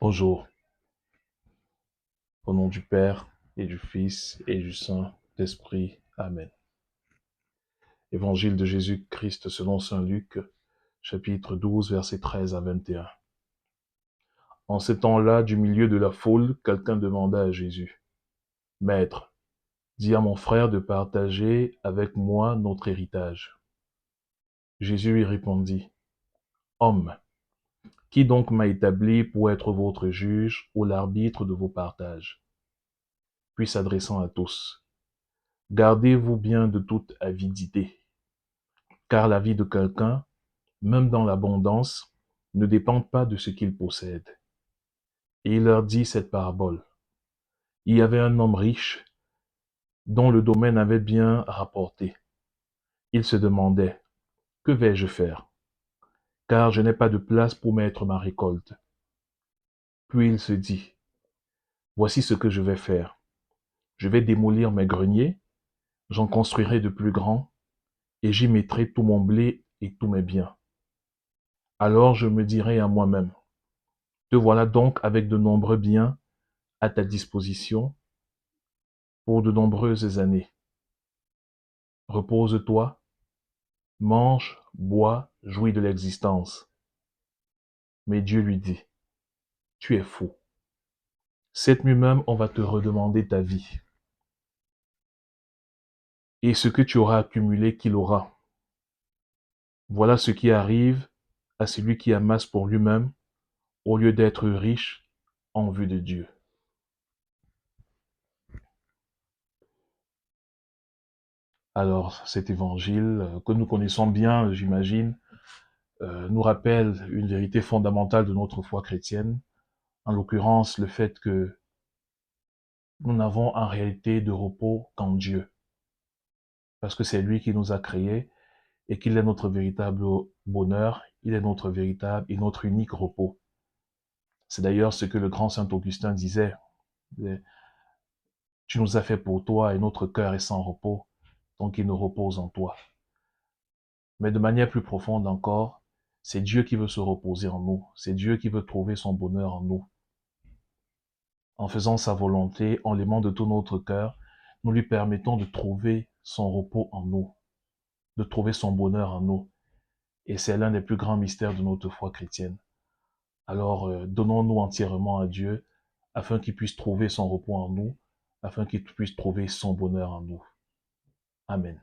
Bonjour, au nom du Père et du Fils et du Saint-Esprit. Amen. Évangile de Jésus-Christ selon saint Luc, chapitre 12, versets 13 à 21. En ce temps-là, du milieu de la foule, quelqu'un demanda à Jésus, « Maître, dis à mon frère de partager avec moi notre héritage. » Jésus lui répondit, « Homme, qui donc m'a établi pour être votre juge ou l'arbitre de vos partages ?» Puis s'adressant à tous, « Gardez-vous bien de toute avidité, car la vie de quelqu'un, même dans l'abondance, ne dépend pas de ce qu'il possède. » Et il leur dit cette parabole. Il y avait un homme riche dont le domaine avait bien rapporté. Il se demandait, que vais-je faire? Car je n'ai pas de place pour mettre ma récolte. Puis il se dit, voici ce que je vais faire. Je vais démolir mes greniers, j'en construirai de plus grands, et j'y mettrai tout mon blé et tous mes biens. Alors je me dirai à moi-même, te voilà donc avec de nombreux biens à ta disposition pour de nombreuses années. Repose-toi, mange, bois, jouis de l'existence. Mais Dieu lui dit, tu es fou. Cette nuit même, on va te redemander ta vie. Et ce que tu auras accumulé, qu'il aura. Voilà ce qui arrive à celui qui amasse pour lui-même, au lieu d'être riche en vue de Dieu. Alors, cet évangile, que nous connaissons bien, j'imagine, nous rappelle une vérité fondamentale de notre foi chrétienne, en l'occurrence le fait que nous n'avons en réalité de repos qu'en Dieu, parce que c'est lui qui nous a créés et qu'il est notre véritable bonheur, il est notre véritable et notre unique repos. C'est d'ailleurs ce que le grand saint Augustin disait, tu nous as fait pour toi et notre cœur est sans repos, donc il nous repose en toi. Mais de manière plus profonde encore, c'est Dieu qui veut se reposer en nous, c'est Dieu qui veut trouver son bonheur en nous. En faisant sa volonté, en l'aimant de tout notre cœur, nous lui permettons de trouver son repos en nous, de trouver son bonheur en nous. Et c'est l'un des plus grands mystères de notre foi chrétienne. Alors, donnons-nous entièrement à Dieu, afin qu'il puisse trouver son repos en nous, afin qu'il puisse trouver son bonheur en nous. Amen.